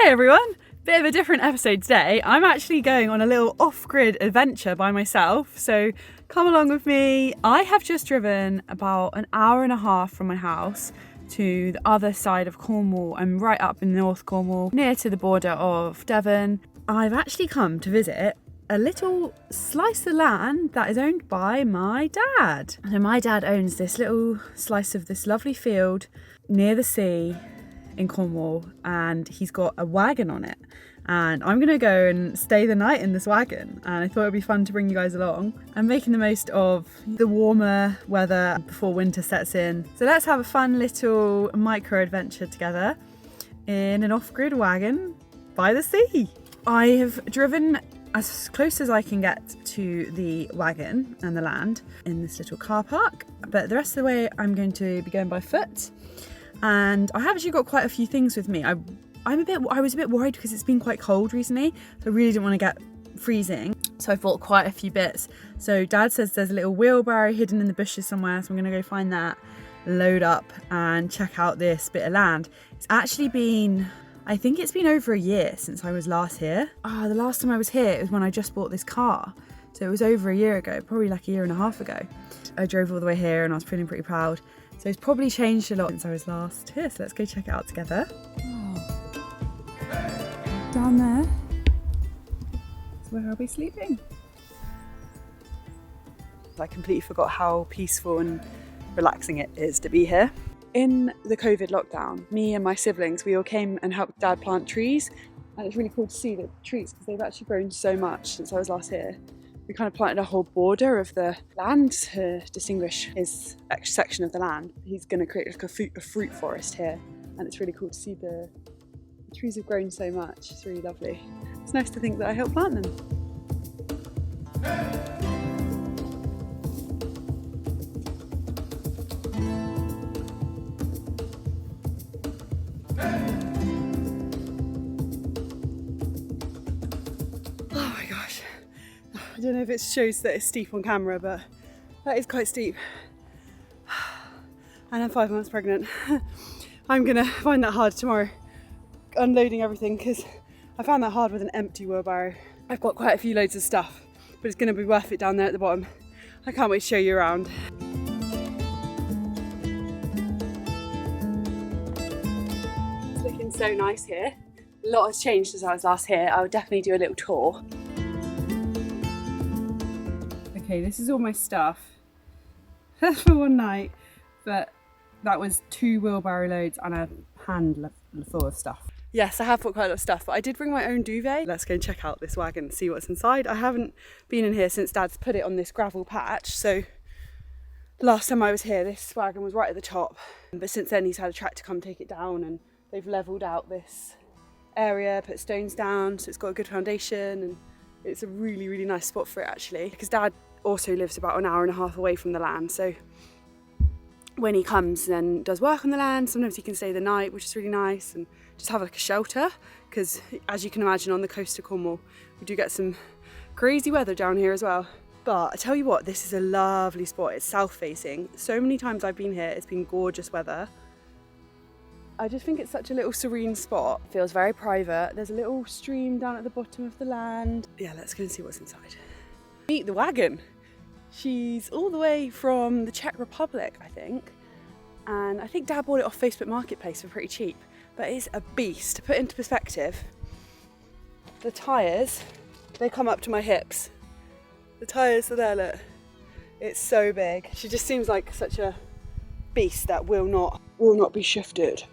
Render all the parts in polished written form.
Hey everyone, bit of a different episode today. I'm actually going on a little off-grid adventure by myself, so come along with me. I have just driven about an hour and a half from my house to the other side of Cornwall. I'm right up in North Cornwall, near to the border of Devon. I've actually come to visit a little slice of land that is owned by my dad. So my dad owns this little slice of this lovely field near the sea in Cornwall, and he's got a wagon on it, and I'm gonna go and stay the night in this wagon, and I thought it'd be fun to bring you guys along. I'm making the most of the warmer weather before winter sets in, so let's have a fun little micro adventure together in an off-grid wagon by the sea. I have driven as close as I can get to the wagon and the land in this little car park, but the rest of the way I'm going to be going by foot. And I have actually got quite a few things with me. I was a bit worried because it's been quite cold recently, so I really didn't want to get freezing. So I bought quite a few bits. So Dad says there's a little wheelbarrow hidden in the bushes somewhere, so I'm going to go find that, load up and check out this bit of land. It's actually been, I think it's been over a year since I was last here. The last time I was here, it was when I just bought this car. So it was over a year ago, probably like a year and a half ago. I drove all the way here and I was feeling pretty proud. So it's probably changed a lot since I was last here, so let's go check it out together. Down there is where I'll be sleeping. I completely forgot how peaceful and relaxing it is to be here. In the COVID lockdown, me and my siblings, we all came and helped Dad plant trees, and it's really cool to see the trees because they've actually grown so much since I was last here. We kind of planted a whole border of the land to distinguish his extra section of the land. He's going to create like a fruit forest here, and it's really cool to see the trees have grown so much. It's really lovely. It's nice to think that I helped plant them. I don't know if it shows that it's steep on camera, but that is quite steep. And I'm 5 months pregnant. I'm gonna find that hard tomorrow, unloading everything, because I found that hard with an empty wheelbarrow. I've got quite a few loads of stuff, but it's gonna be worth it down there at the bottom. I can't wait to show you around. It's looking so nice here. A lot has changed since I was last here. I would definitely do a little tour. Okay, this is all my stuff for one night, but that was 2 wheelbarrow loads and a hand full of stuff. Yes, I have put quite a lot of stuff, but I did bring my own duvet. Let's go and check out this wagon and see what's inside. I haven't been in here since Dad's put it on this gravel patch, so last time I was here, this wagon was right at the top, but since then he's had a tractor come take it down, and they've levelled out this area, put stones down, so it's got a good foundation, and it's a really, really nice spot for it actually, because Dad also lives about an hour and a half away from the land, so when he comes and does work on the land, sometimes he can stay the night, which is really nice, and just have like a shelter, because as you can imagine, on the coast of Cornwall we do get some crazy weather down here as well. But I tell you what, this is a lovely spot. It's south facing. So many times I've been here, it's been gorgeous weather. I just think it's such a little serene spot. It feels very private. There's a little stream down at the bottom of the land. Yeah, let's go and see what's inside. Meet the wagon. She's all the way from the Czech Republic, I think. And I think Dad bought it off Facebook Marketplace for pretty cheap. But it's a beast. To put into perspective, the tyres, they come up to my hips. The tyres are there, look. It's so big. She just seems like such a beast that will not be shifted.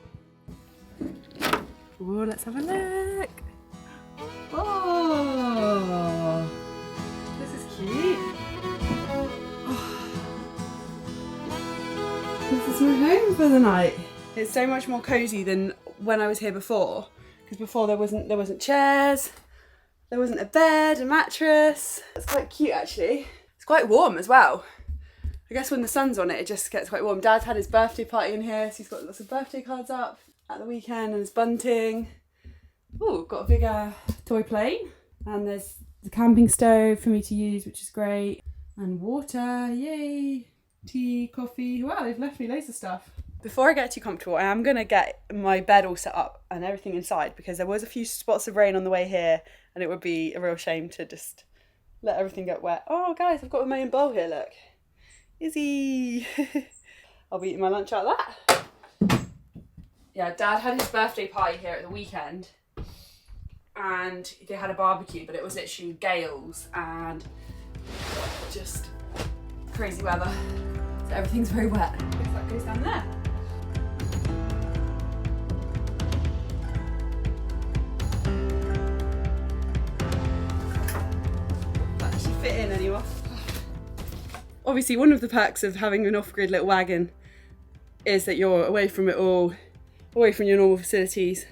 Oh, let's have a look. Oh, this is cute. This is my home for the night. It's so much more cosy than when I was here before, because before there wasn't chairs, there wasn't a bed, a mattress. It's quite cute actually. It's quite warm as well. I guess when the sun's on it, it just gets quite warm. Dad's had his birthday party in here, so he's got lots of birthday cards up at the weekend and his bunting. Oh, got a big toy plane, and there's the camping stove for me to use, which is great, and water, yay, tea, coffee. Wow, they've left me loads of stuff. Before I get too comfortable, I am going to get my bed all set up and everything inside, because there was a few spots of rain on the way here and it would be a real shame to just let everything get wet. Oh guys, I've got my own bowl here, look. Izzy! I'll be eating my lunch out of that. Yeah, Dad had his birthday party here at the weekend and they had a barbecue, but it was literally gales and just crazy weather. So everything's very wet. Looks like it goes down there. Fit in anymore. Obviously, one of the perks of having an off-grid little wagon is that you're away from it all, away from your normal facilities,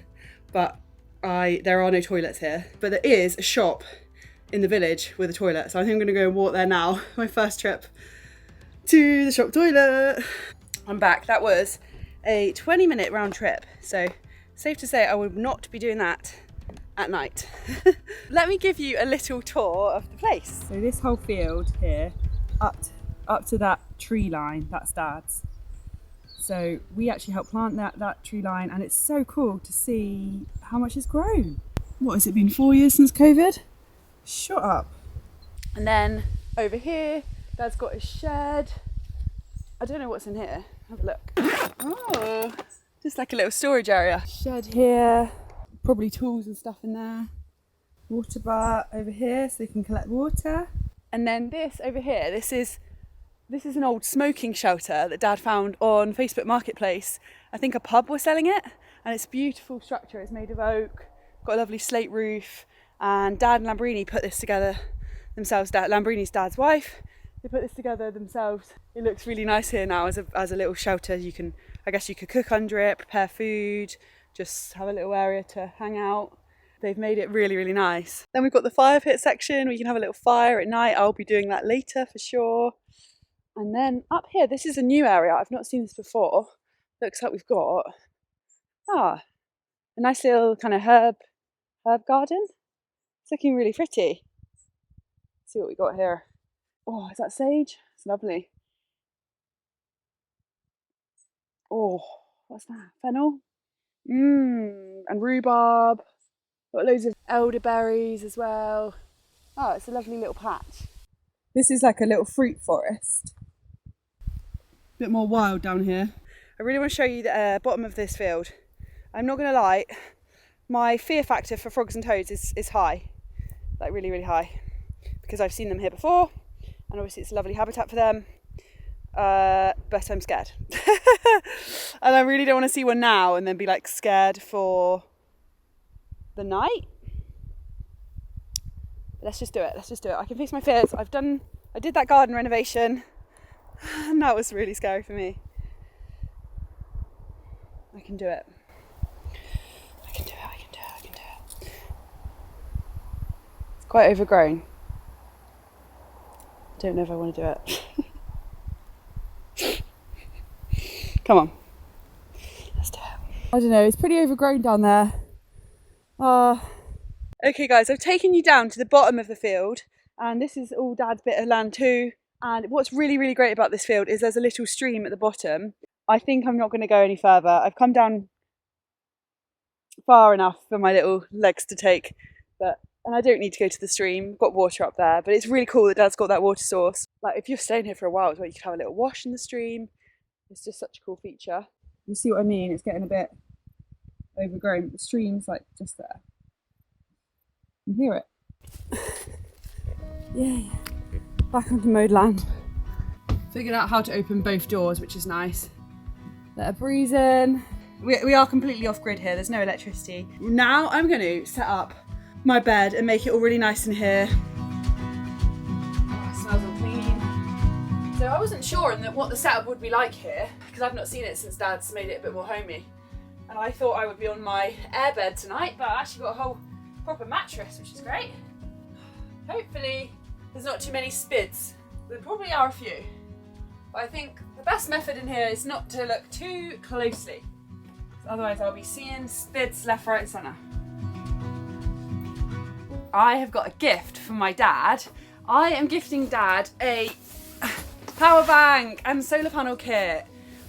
but there are no toilets here. But there is a shop in the village with a toilet, so I think I'm gonna go and walk there now. My first trip to the shop toilet. I'm back. That was a 20-minute round trip, so safe to say I would not be doing that at night. Let me give you a little tour of the place. So this whole field here, up to that tree line, that's Dad's. So we actually helped plant that tree line, and it's so cool to see how much it's grown. What has it been, 4 years since COVID? Shut up. And then over here, Dad's got his shed. I don't know what's in here. Have a look. Oh, just like a little storage area. Shed here. Probably tools and stuff in there. Water bar over here so they can collect water. And then this over here, this is an old smoking shelter that Dad found on Facebook Marketplace. I think a pub was selling it, and it's a beautiful structure. It's made of oak, got a lovely slate roof, and Dad and Lambrini put this together themselves. Lambrini's Dad's wife. They put this together themselves. It looks really nice here now as a little shelter. I guess you could cook under it, prepare food, just have a little area to hang out. They've made it really, really nice. Then we've got the fire pit section where you can have a little fire at night. I'll be doing that later for sure. And then up here, this is a new area. I've not seen this before. Looks like we've got a nice little kind of herb garden. It's looking really pretty. Let's see what we got here. Oh, is that sage? It's lovely. Oh, what's that? Fennel? And rhubarb. Got loads of elderberries as well. Oh, it's a lovely little patch. This is like a little fruit forest. A bit more wild down here. I really want to show you the bottom of this field. I'm not going to lie, my fear factor for frogs and toads is high. Like really, really high. Because I've seen them here before, and obviously it's a lovely habitat for them. But I'm scared. And I really don't want to see one now and then be like scared for the night. But let's just do it. I can face my fears. I did that garden renovation and that was really scary for me. I can do it. It's quite overgrown. I don't know if I want to do it. Come on. Let's do it. I don't know, it's pretty overgrown down there. Okay guys, I've taken you down to the bottom of the field, and this is all Dad's bit of land too. And what's really, really great about this field is there's a little stream at the bottom. I think I'm not going to go any further. I've come down far enough for my little legs to take, and I don't need to go to the stream. I've got water up there, but it's really cool that Dad's got that water source. Like if you're staying here for a while as well, you could have a little wash in the stream. It's just such a cool feature. You see what I mean? It's getting a bit overgrown, but the stream's like just there. You can hear it. Yeah. Back onto mowed land. Figured out how to open both doors, which is nice. Let a breeze in. We are completely off grid here, there's no electricity. Now I'm going to set up my bed and make it all really nice in here. Oh, it smells all clean. So I wasn't sure what the setup would be like here, because I've not seen it since Dad's made it a bit more homey. And I thought I would be on my airbed tonight, but I actually got a whole proper mattress, which is great. Hopefully there's not too many spids. There probably are a few. But I think the best method in here is not to look too closely. Otherwise I'll be seeing spids left, right and centre. I have got a gift from my dad. I am gifting Dad a power bank and solar panel kit.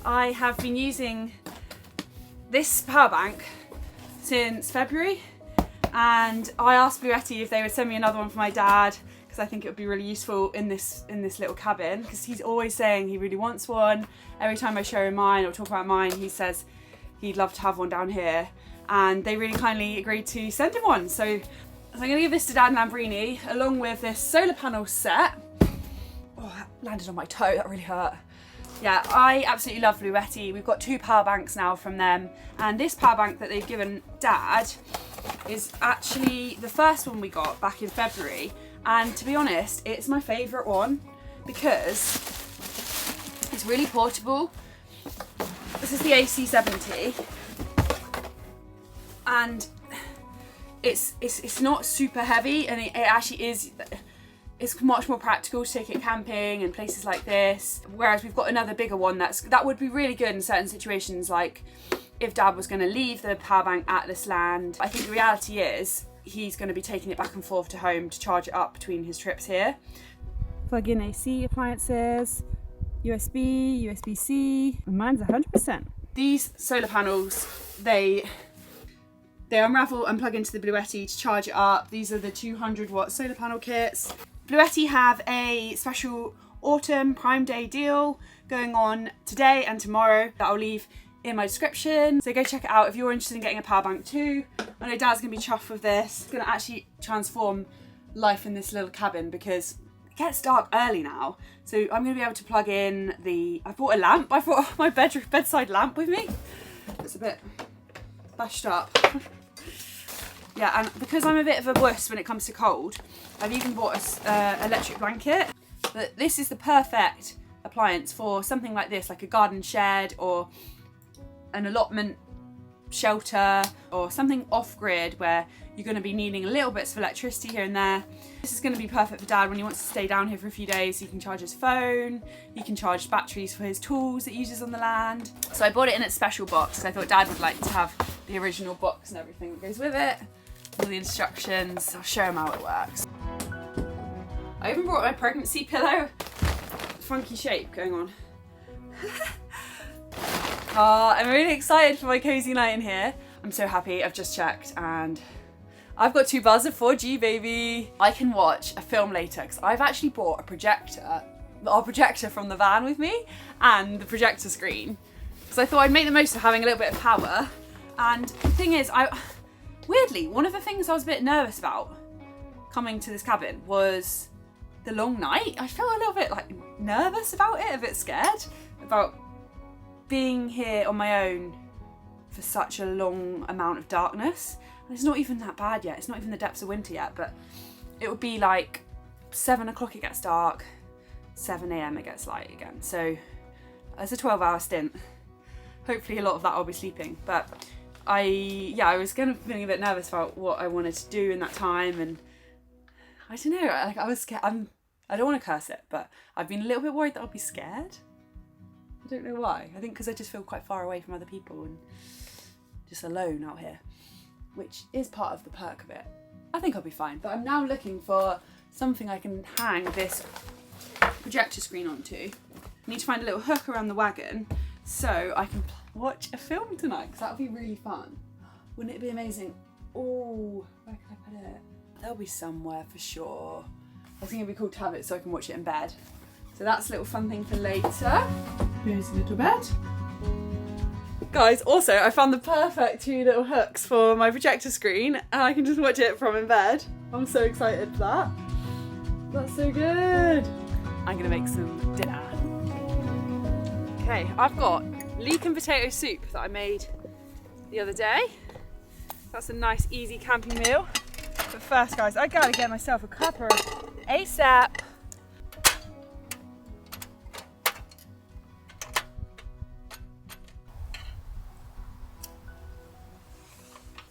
I have been using this power bank since February, and I asked Bluetti if they would send me another one for my dad, because I think it would be really useful in this little cabin, because he's always saying he really wants one. Every time I show him mine or talk about mine, he says he'd love to have one down here, and they really kindly agreed to send him one. So I'm going to give this to Dad and Lambrini along with this solar panel set. Oh, that landed on my toe, that really hurt. Yeah, I absolutely love Bluetti. We've got 2 power banks now from them, and this power bank that they've given Dad is actually the first one we got back in February, and to be honest, it's my favourite one because it's really portable. This is the AC70, and it's not super heavy, and it actually is. It's much more practical to take it camping and places like this. Whereas we've got another bigger one that would be really good in certain situations, like if Dad was going to leave the power bank at this land. I think the reality is he's going to be taking it back and forth to home to charge it up between his trips here. Plug-in AC appliances, USB, USB-C, and mine's 100%. These solar panels, they unravel and plug into the Bluetti to charge it up. These are the 200-watt solar panel kits. Bluetti have a special autumn Prime Day deal going on today and tomorrow that I'll leave in my description. So go check it out if you're interested in getting a power bank too. I know Dad's gonna be chuffed with this. It's gonna actually transform life in this little cabin because it gets dark early now. So I'm gonna be able to plug in I brought a lamp. I brought my bedside lamp with me. It's a bit bashed up. Yeah, and because I'm a bit of a wuss when it comes to cold, I've even bought an electric blanket. But this is the perfect appliance for something like this, like a garden shed or an allotment shelter or something off-grid where you're going to be needing a little bits of electricity here and there. This is going to be perfect for Dad when he wants to stay down here for a few days. He can charge his phone, he can charge batteries for his tools that he uses on the land. So I bought it in its special box because I thought Dad would like to have the original box and everything that goes with it. All the instructions, I'll show him how it works. I even brought my pregnancy pillow. Funky shape going on. I'm really excited for my cozy night in here. I'm so happy, I've just checked and I've got 2 bars of 4G, baby. I can watch a film later because I've actually brought a projector, our projector from the van with me, and the projector screen. Because I thought I'd make the most of having a little bit of power. And the thing is, weirdly, one of the things I was a bit nervous about coming to this cabin was the long night. I felt a little bit like nervous about it, a bit scared about being here on my own for such a long amount of darkness. And it's not even that bad yet. It's not even the depths of winter yet, but it would be like 7 o'clock it gets dark, 7 AM it gets light again. So it's a 12-hour stint. Hopefully a lot of that I'll be sleeping, but I was kind of feeling a bit nervous about what I wanted to do in that time, and I don't know, like I was scared. I don't want to curse it, but I've been a little bit worried that I'll be scared. I don't know why. I think because I just feel quite far away from other people and just alone out here, which is part of the perk of it. I think I'll be fine, but I'm now looking for something I can hang this projector screen onto. I need to find a little hook around the wagon so I can watch a film tonight, because that'll be really fun. Wouldn't it be amazing? Oh, where can I put it? There'll be somewhere for sure. I think it'd be cool to have it so I can watch it in bed. So that's a little fun thing for later. Here's a little bed. Guys, also I found the perfect 2 little hooks for my projector screen, and I can just watch it from in bed. I'm so excited for that. That's so good. I'm gonna make some dinner. Okay, I've got leek and potato soup that I made the other day. That's a nice easy camping meal. But first guys, I gotta get myself a cuppa ASAP.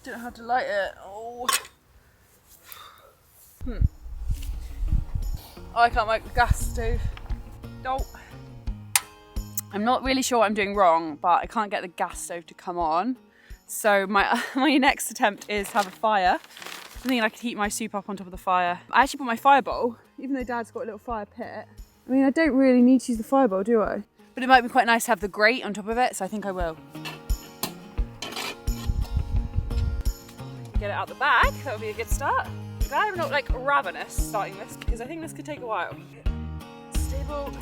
Don't know how to light it. Oh. I can't make the gas stove. Nope. I'm not really sure what I'm doing wrong, but I can't get the gas stove to come on. So my next attempt is to have a fire. I'm thinking I could heat my soup up on top of the fire. I actually brought my fire bowl, even though Dad's got a little fire pit. I mean, I don't really need to use the fire bowl, do I? But it might be quite nice to have the grate on top of it, so I think I will. Get it out the bag, that would be a good start. I'm glad I'm not like ravenous starting this, because I think this could take a while. Stable.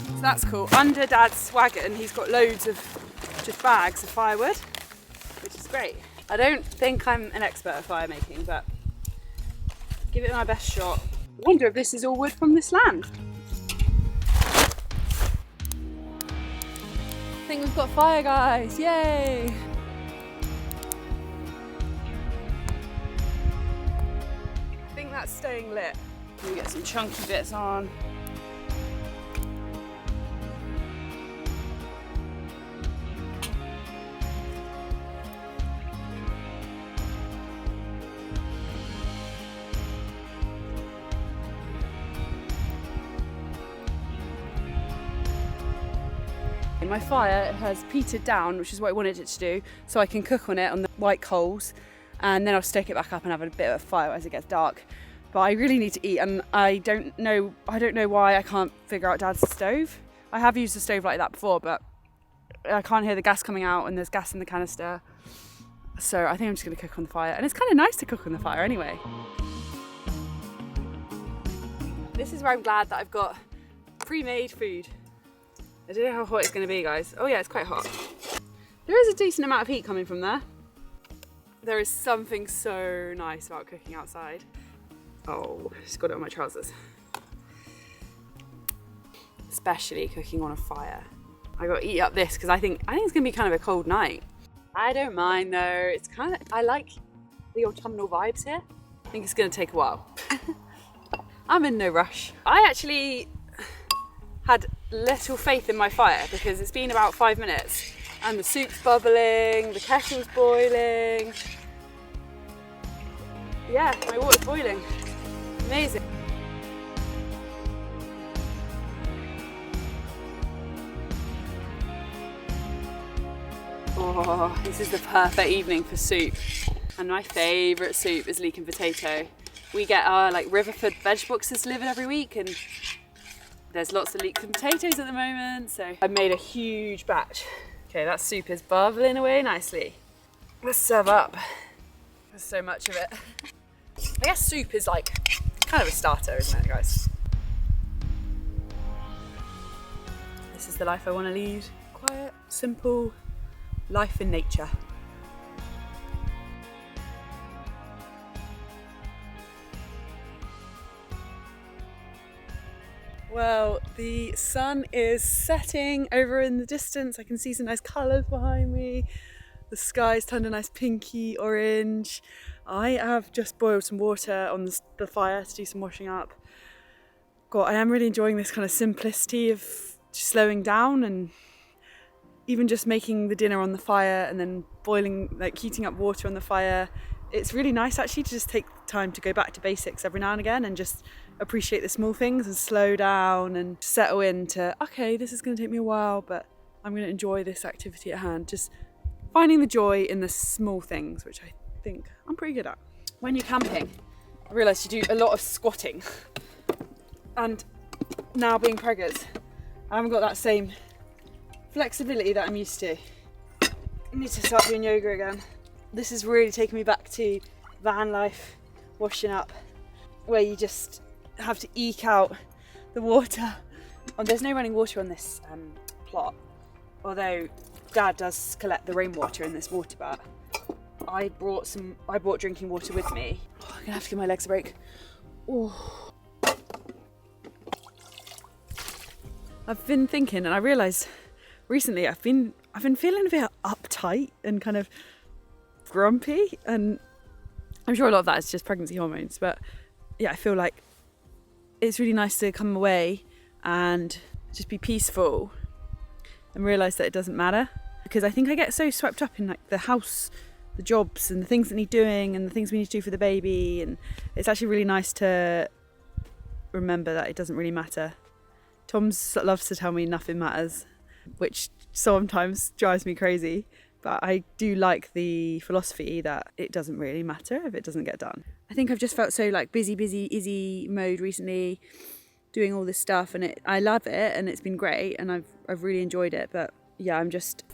So that's cool. Under Dad's wagon, he's got loads of just bags of firewood, which is great. I don't think I'm an expert at fire making, but give it my best shot. I wonder if this is all wood from this land. I think we've got fire, guys, yay! I think that's staying lit. We get some chunky bits on. My fire has petered down, which is what I wanted it to do, so I can cook on it on the white coals, and then I'll stoke it back up and have a bit of a fire as it gets dark. But I really need to eat, and I don't know why I can't figure out Dad's stove. I have used a stove like that before, but I can't hear the gas coming out, and there's gas in the canister. So I think I'm just going to cook on the fire, and it's kind of nice to cook on the fire anyway. This is where I'm glad that I've got pre-made food. I don't know how hot it's going to be, guys. Oh yeah, it's quite hot. There is a decent amount of heat coming from there. There is something so nice about cooking outside. Oh, just got it on my trousers. Especially cooking on a fire. I got to eat up this because I think it's going to be kind of a cold night. I don't mind though. It's kind of, I like the autumnal vibes here. I think it's going to take a while. I'm in no rush. I actually had little faith in my fire because it's been about 5 minutes and the soup's bubbling, the kettle's boiling. Yeah, my water's boiling. Amazing. Oh, this is the perfect evening for soup. And my favourite soup is leek and potato. We get our Riverford veg boxes delivered every week, and there's lots of leeks and potatoes at the moment, so I made a huge batch. Okay, that soup is bubbling away nicely. Let's serve up. There's so much of it. I guess soup is kind of a starter, isn't it, guys? This is the life I want to lead. Quiet, simple life in nature. Well, the sun is setting over in the distance. I can see some nice colours behind me. The sky's turned a nice pinky orange. I have just boiled some water on the fire to do some washing up. God, I am really enjoying this kind of simplicity of slowing down and even just making the dinner on the fire and then boiling, heating up water on the fire. It's really nice actually to just take time to go back to basics every now and again and just appreciate the small things and slow down and settle into, okay, this is going to take me a while, but I'm going to enjoy this activity at hand. Just finding the joy in the small things, which I think I'm pretty good at. When you're camping, I realised you do a lot of squatting. And now being preggers, I haven't got that same flexibility that I'm used to. I need to start doing yoga again. This is really taking me back to van life, washing up, where you just have to eke out the water. Oh, there's no running water on this plot, although Dad does collect the rainwater in this water butt. I brought drinking water with me. Oh, I'm gonna have to give my legs a break. Ooh. I've been thinking, and I realised recently I've been feeling a bit uptight and kind of grumpy, and I'm sure a lot of that is just pregnancy hormones, but yeah, I feel like it's really nice to come away and just be peaceful and realise that it doesn't matter, because I think I get so swept up in the house, the jobs and the things that need doing and the things we need to do for the baby, and it's actually really nice to remember that it doesn't really matter. Tom loves to tell me nothing matters, which sometimes drives me crazy, but I do like the philosophy that it doesn't really matter if it doesn't get done. I think I've just felt so busy mode recently, doing all this stuff, and I love it, and it's been great, and I've really enjoyed it. But yeah,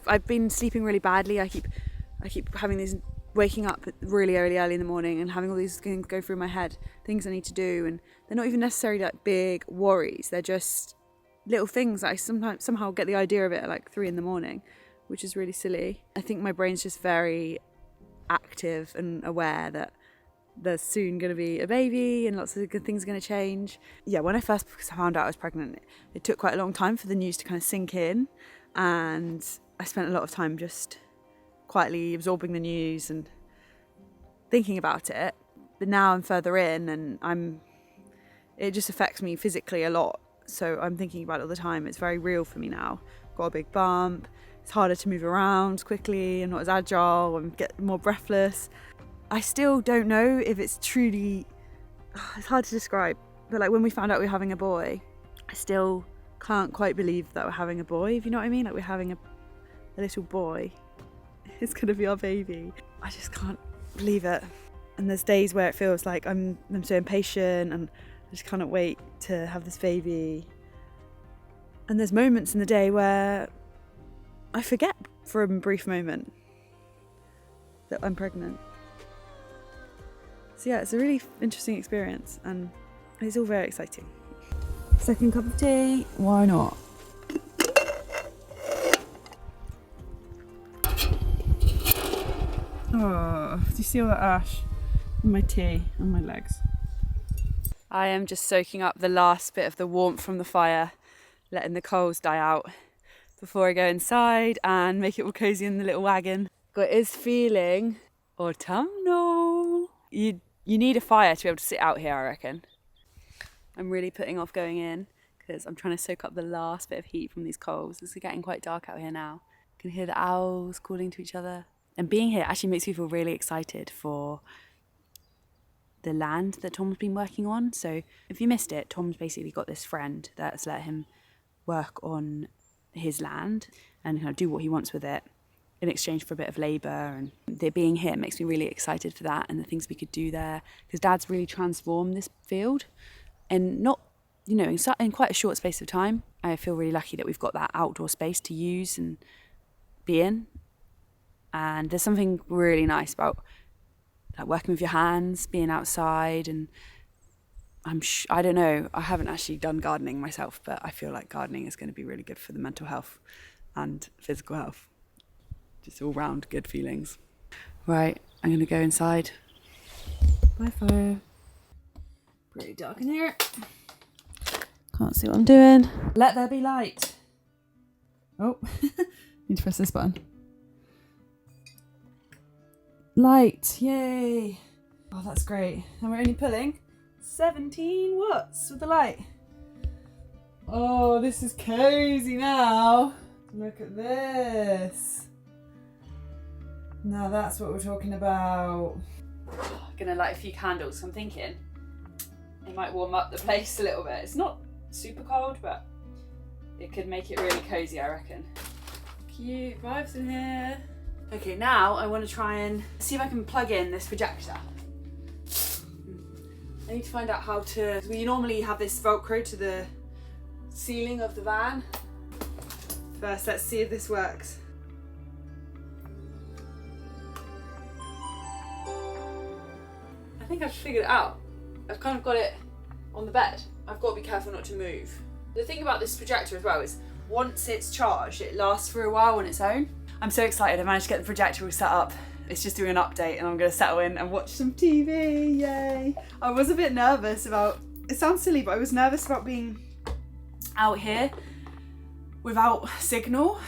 I've been sleeping really badly. I keep having these, waking up really early in the morning and having all these things go through my head, things I need to do, and they're not even necessarily like big worries. They're just little things that I somehow get the idea of it at like 3 a.m, which is really silly. I think my brain's just very active and aware that there's soon going to be a baby and lots of good things are going to change. Yeah, when I first found out I was pregnant, it took quite a long time for the news to kind of sink in, and I spent a lot of time just quietly absorbing the news and thinking about it. But now I'm further in, and it just affects me physically a lot, so I'm thinking about it all the time. It's very real for me now. Got a big bump, it's harder to move around quickly, I'm not as agile, I'm getting more breathless. I still don't know if it's truly, it's hard to describe, but like when we found out we were having a boy, I still can't quite believe that we're having a boy, if you know what I mean. Like we're having a little boy. It's gonna be our baby. I just can't believe it. And there's days where it feels like I'm so impatient and I just cannot wait to have this baby. And there's moments in the day where I forget for a brief moment that I'm pregnant. So yeah, it's a really interesting experience, and it's all very exciting. Second cup of tea, why not? Oh, do you see all that ash on my tea and my legs? I am just soaking up the last bit of the warmth from the fire, letting the coals die out before I go inside and make it all cosy in the little wagon. But it is feeling autumnal. You need a fire to be able to sit out here, I reckon. I'm really putting off going in because I'm trying to soak up the last bit of heat from these coals. It's getting quite dark out here now. You can hear the owls calling to each other. And being here actually makes me feel really excited for the land that Tom's been working on. So if you missed it, Tom's basically got this friend that's let him work on his land and kind of do what he wants with it in exchange for a bit of labour. And being here makes me really excited for that and the things we could do there, because Dad's really transformed this field, and not, you know, in quite a short space of time. I feel really lucky that we've got that outdoor space to use and be in. And there's something really nice about like working with your hands, being outside, and I don't know, I haven't actually done gardening myself, but I feel like gardening is going to be really good for the mental health and physical health. Just all round good feelings. Right, I'm going to go inside. Bye fire. Pretty dark in here. Can't see what I'm doing. Let there be light. Oh, need to press this button. Light, yay. Oh, that's great. And we're only pulling 17 watts with the light. Oh, this is cozy now. Look at this. Now that's what we're talking about. I'm gonna light a few candles. I'm thinking it might warm up the place a little bit. It's not super cold, but it could make it really cozy, I reckon. Cute vibes in here. Okay, now I want to try and see if I can plug in this projector. I need to find out how to. We normally have this Velcro to the ceiling of the van. First, let's see if this works. I think I've figured it out. I've kind of got it on the bed. I've got to be careful not to move. The thing about this projector as well is once it's charged, it lasts for a while on its own. I'm so excited. I managed to get the projector all set up. It's just doing an update and I'm going to settle in and watch some TV. Yay. I was a bit nervous about, it sounds silly, but I was nervous about being out here without signal.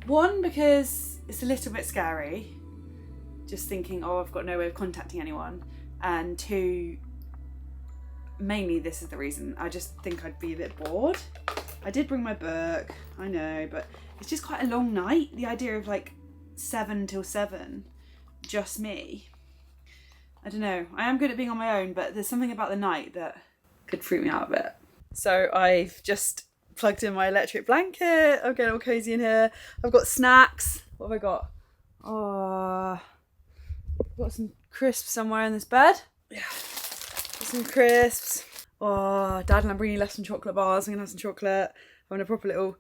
One, because it's a little bit scary, just thinking, oh, I've got no way of contacting anyone. And two, mainly this is the reason, I just think I'd be a bit bored. I did bring my book, I know, but it's just quite a long night. The idea of like 7 till 7, just me. I don't know, I am good at being on my own, but there's something about the night that could freak me out a bit. So I've just plugged in my electric blanket. I'm getting all cozy in here. I've got snacks. What have I got? Oh, I've got some crisps somewhere in this bed. Yeah, got some crisps. Oh, Dad and I'm bringing left some chocolate bars. I'm gonna have some chocolate. Having a proper little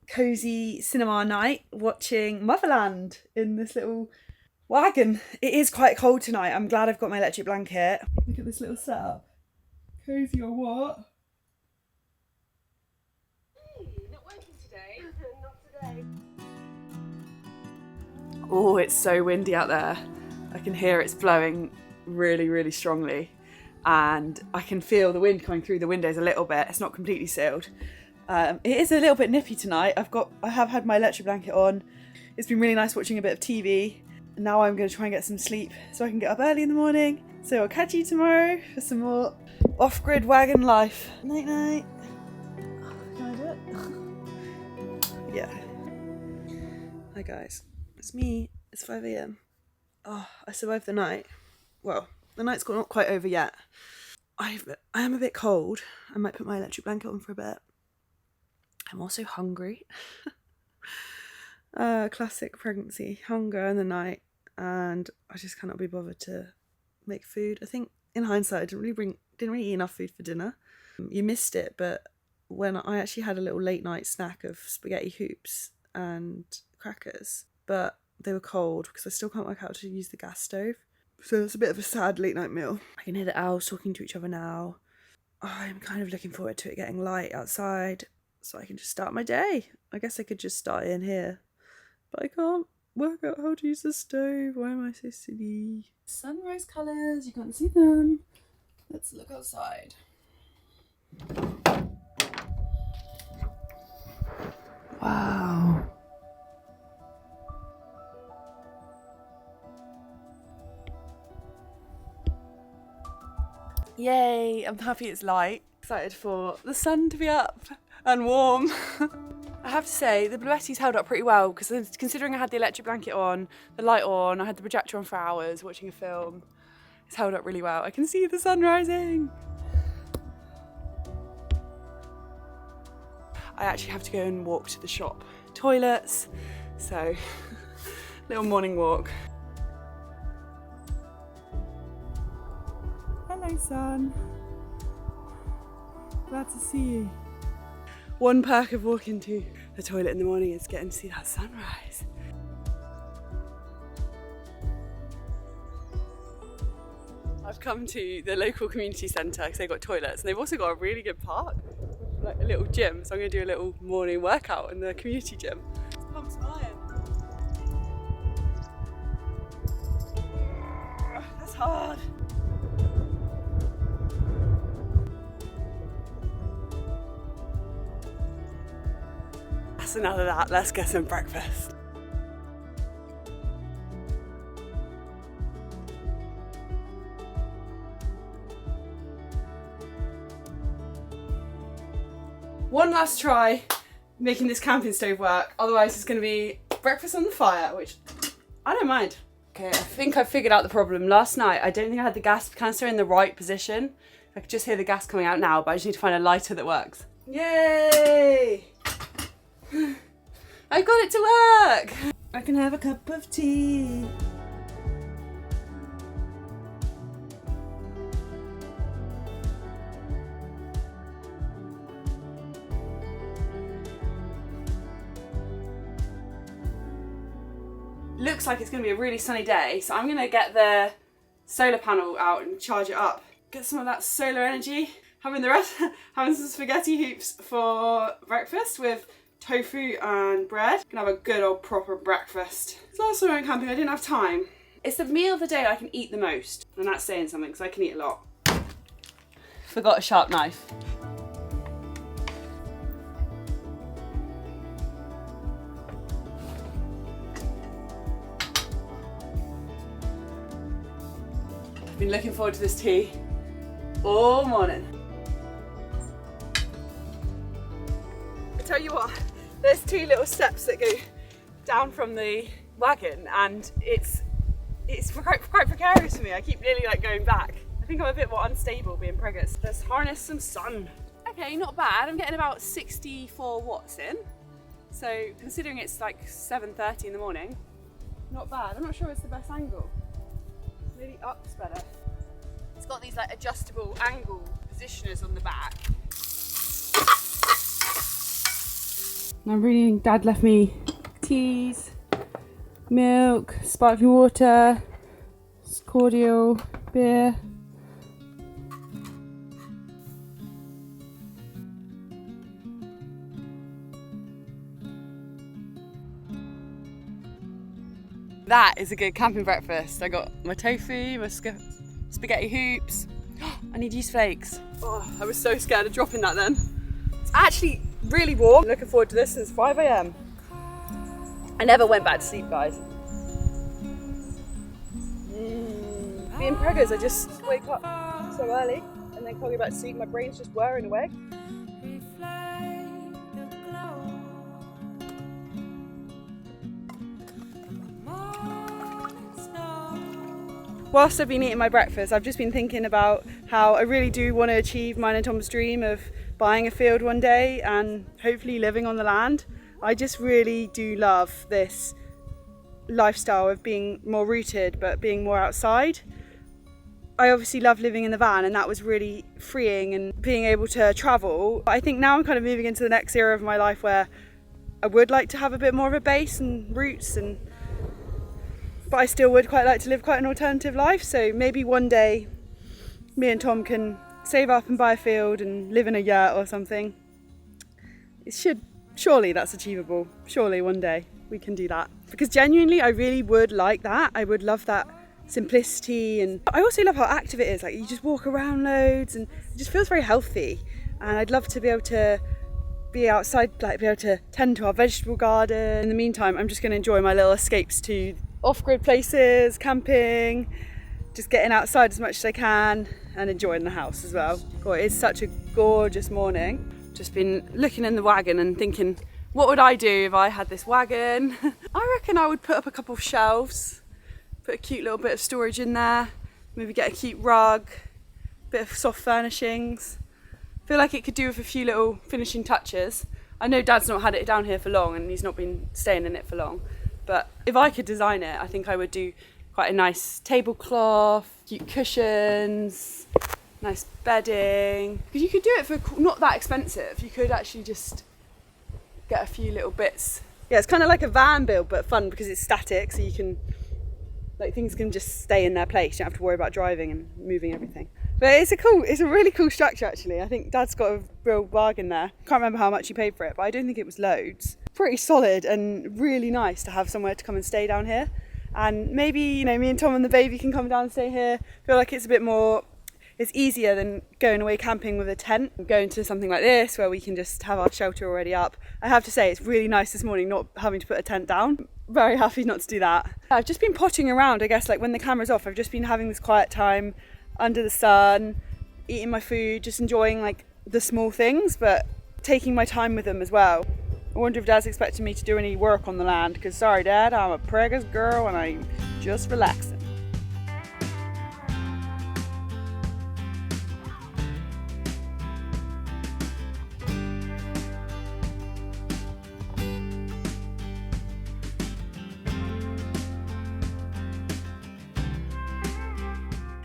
cozy cinema night, watching Motherland in this little wagon. It is quite cold tonight. I'm glad I've got my electric blanket. Look at this little setup. Cozy or what? Not working today. Not today. Oh, it's so windy out there. I can hear it's blowing really, really strongly. And I can feel the wind coming through the windows a little bit. It's not completely sealed. It is a little bit nippy tonight. I have had my electric blanket on. It's been really nice watching a bit of TV. And now I'm going to try and get some sleep so I can get up early in the morning. So I'll catch you tomorrow for some more off-grid wagon life. Night night. Can I do it? Yeah. Hi guys. It's me. It's 5 AM. Oh, I survived the night. Well, the night's not quite over yet. I am a bit cold. I might put my electric blanket on for a bit. I'm also hungry. Classic pregnancy. Hunger in the night. And I just cannot be bothered to make food. I think in hindsight I didn't really eat enough food for dinner. You missed it, but when I actually had a little late night snack of spaghetti hoops and crackers, but they were cold because I still can't work out to use the gas stove. So it's a bit of a sad late night meal. I can hear the owls talking to each other now. I'm kind of looking forward to it getting light outside so I can just start my day. I guess I could just start in here, but I can't work out how to use the stove. Why am I so silly? Sunrise colours, you can't see them. Let's look outside. Wow. Yay, I'm happy it's light. Excited for the sun to be up and warm. I have to say, the Bluetti's held up pretty well because considering I had the electric blanket on, the light on, I had the projector on for hours watching a film. It's held up really well. I can see the sun rising. I actually have to go and walk to the shop toilets, so little morning walk. Hello, sun. Glad to see you. One perk of walking to the toilet in the morning is getting to see that sunrise. I've come to the local community centre because they've got toilets and they've also got a really good park, like a little gym. So I'm going to do a little morning workout in the community gym. Let's pump some iron. That's hard. That's enough of that. Let's get some breakfast. One last try making this camping stove work, otherwise it's going to be breakfast on the fire, which I don't mind. Okay, I think I've figured out the problem. Last night I don't think I had the gas canister in the right position. I could just hear the gas coming out now, but I just need to find a lighter that works. Yay! I got it to work! I can have a cup of tea. Looks like it's going to be a really sunny day, so I'm going to get the solar panel out and charge it up. Get some of that solar energy. Having some spaghetti hoops for breakfast with tofu and bread. Gonna have a good old proper breakfast. Last time I went camping I didn't have time. It's the meal of the day I can eat the most, and that's saying something because I can eat a lot. Forgot a sharp knife. I've been looking forward to this tea all morning. I tell you what, there's two little steps that go down from the wagon and it's quite precarious for me. I keep nearly like going back. I think I'm a bit more unstable being pregnant. Let's harness some sun. Okay, not bad. I'm getting about 64 watts in. So considering it's like 7:30 in the morning, not bad. I'm not sure it's the best angle. Maybe up's better. It's got these like adjustable angle positioners on the back. I'm reading, Dad left me teas, milk, sparkling water, cordial, beer. That is a good camping breakfast. I got my tofu, my spaghetti hoops. I need yeast flakes. Oh, I was so scared of dropping that then. It's actually really warm. I'm looking forward to this since 5 a.m. I never went back to sleep, guys. Being preggers, I just wake up so early and then can't go back to sleep. My brain's just whirring away. Whilst I've been eating my breakfast, I've just been thinking about how I really do want to achieve mine and Tom's dream of buying a field one day and hopefully living on the land. I just really do love this lifestyle of being more rooted but being more outside. I obviously love living in the van, and that was really freeing and being able to travel. I think now I'm kind of moving into the next era of my life where I would like to have a bit more of a base and roots, but I still would quite like to live quite an alternative life. So maybe one day me and Tom can save up and buy a field and live in a yurt or something. Surely that's achievable. Surely one day we can do that. Because genuinely I really would like that. I would love that simplicity, and I also love how active it is. Like, you just walk around loads and it just feels very healthy. And I'd love to be able to be outside, like be able to tend to our vegetable garden. In the meantime, I'm just going to enjoy my little escapes to off-grid places, camping, just getting outside as much as I can and enjoying the house as well. God, it is such a gorgeous morning. Just been looking in the wagon and thinking, what would I do if I had this wagon? I reckon I would put up a couple of shelves, put a cute little bit of storage in there, maybe get a cute rug, bit of soft furnishings. I feel like it could do with a few little finishing touches. I know Dad's not had it down here for long and he's not been staying in it for long. But if I could design it, I think I would do quite a nice tablecloth, cute cushions, nice bedding. Because you could do it for not that expensive. You could actually just get a few little bits. Yeah, it's kind of like a van build, but fun because it's static, so you can, like, things can just stay in their place. You don't have to worry about driving and moving everything. But it's a really cool structure actually. I think Dad's got a real bargain there. Can't remember how much he paid for it, but I don't think it was loads. Pretty solid and really nice to have somewhere to come and stay down here. And maybe, you know, me and Tom and the baby can come down and stay here. Feel like it's a bit more, it's easier than going away camping with a tent. Going to something like this where we can just have our shelter already up. I have to say, it's really nice this morning not having to put a tent down. Very happy not to do that. I've just been potting around, I guess, like when the camera's off. I've just been having this quiet time under the sun, eating my food, just enjoying like the small things, but taking my time with them as well. I wonder if Dad's expecting me to do any work on the land, because sorry Dad, I'm a preggers girl and I'm just relaxing.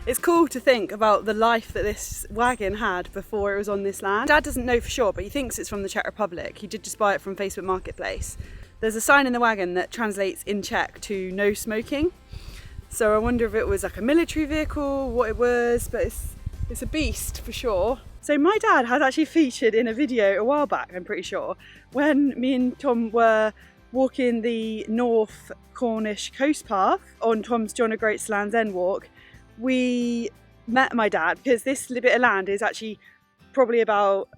It's cool to think about the life that this wagon had before it was on this land. Dad doesn't know for sure, but he thinks it's from the Czech Republic. He did just buy it from Facebook Marketplace. There's a sign in the wagon that translates in Czech to no smoking. So I wonder if it was like a military vehicle, what it was, but it's a beast for sure. So my dad has actually featured in a video a while back, I'm pretty sure, when me and Tom were walking the North Cornish coast path on Tom's John O'Groats Land's End walk. We met my dad because this bit of land is actually probably about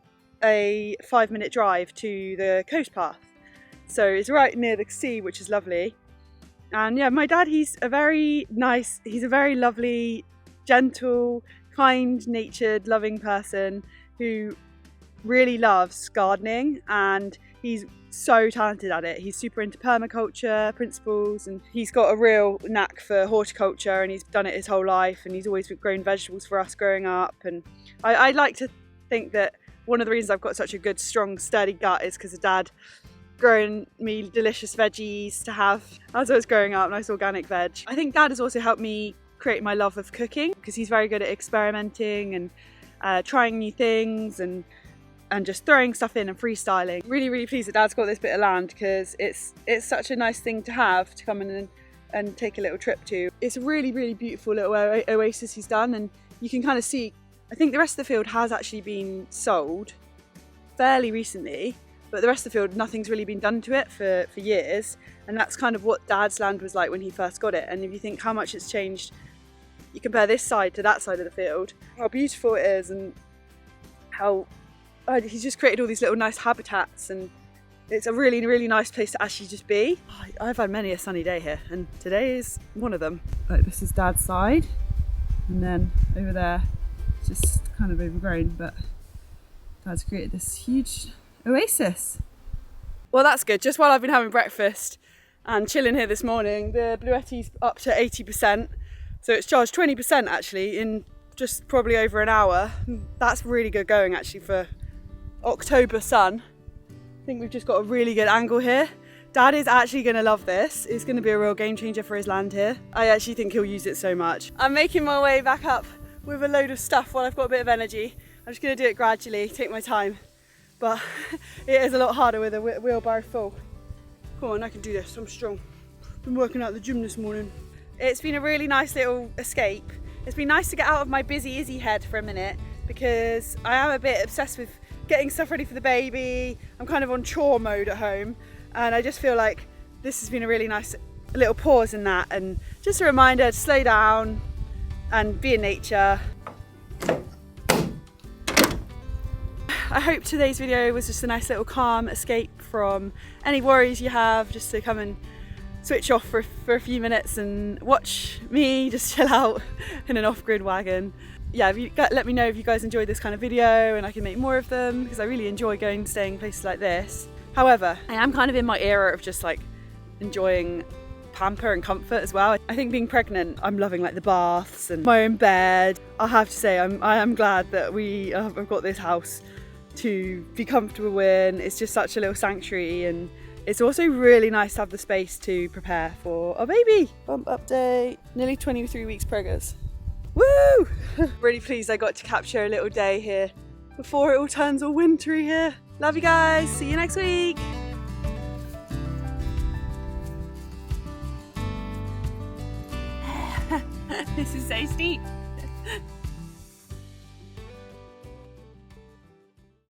a 5-minute drive to the coast path. So it's right near the sea, which is lovely. And yeah, my dad, he's a very lovely, gentle, kind-natured, loving person who really loves gardening, and he's so talented at it. He's super into permaculture principles, and he's got a real knack for horticulture, and he's done it his whole life, and he's always grown vegetables for us growing up. And I like to think that one of the reasons I've got such a good, strong, sturdy gut is because of Dad growing me delicious veggies to have as I was growing up, nice organic veg. I think Dad has also helped me create my love of cooking because he's very good at experimenting and trying new things and just throwing stuff in and freestyling. Really, really pleased that Dad's got this bit of land because it's such a nice thing to have to come in and take a little trip to. It's a really, really beautiful little oasis he's done, and you can kind of see, I think the rest of the field has actually been sold fairly recently, but the rest of the field, nothing's really been done to it for years, and that's kind of what Dad's land was like when he first got it. And if you think how much it's changed, you compare this side to that side of the field, how beautiful it is, and how he's just created all these little nice habitats, and it's a really, really nice place to actually just be. I've had many a sunny day here, and today is one of them. Like, this is Dad's side, and then over there it's just kind of overgrown, but Dad's created this huge oasis. Well, that's good. Just while I've been having breakfast and chilling here this morning, the Bluetti's up to 80%, so it's charged 20% actually in just probably over an hour. That's really good going actually for October sun. I think we've just got a really good angle here. Dad is actually going to love this. It's going to be a real game changer for his land here. I actually think he'll use it so much. I'm making my way back up with a load of stuff while I've got a bit of energy. I'm just going to do it gradually, take my time. But it is a lot harder with a wheelbarrow full. Come on, I can do this, I'm strong. Been working out at the gym this morning. It's been a really nice little escape. It's been nice to get out of my busy Izzy head for a minute, because I am a bit obsessed with getting stuff ready for the baby. I'm kind of on chore mode at home, and I just feel like this has been a really nice little pause in that, and just a reminder to slow down and be in nature. I hope today's video was just a nice little calm escape from any worries you have, just to come and switch off for a few minutes and watch me just chill out in an off-grid wagon. Yeah, let me know if you guys enjoyed this kind of video, and I can make more of them, because I really enjoy staying in places like this. However, I am kind of in my era of just like enjoying pamper and comfort as well. I think being pregnant, I'm loving like the baths and my own bed. I have to say I am glad that I've got this house to be comfortable in. It's just such a little sanctuary, and it's also really nice to have the space to prepare for a baby. Bump update, nearly 23 weeks preggers. Woo! Really pleased I got to capture a little day here before it all turns all wintry here. Love you guys, see you next week. This is so steep.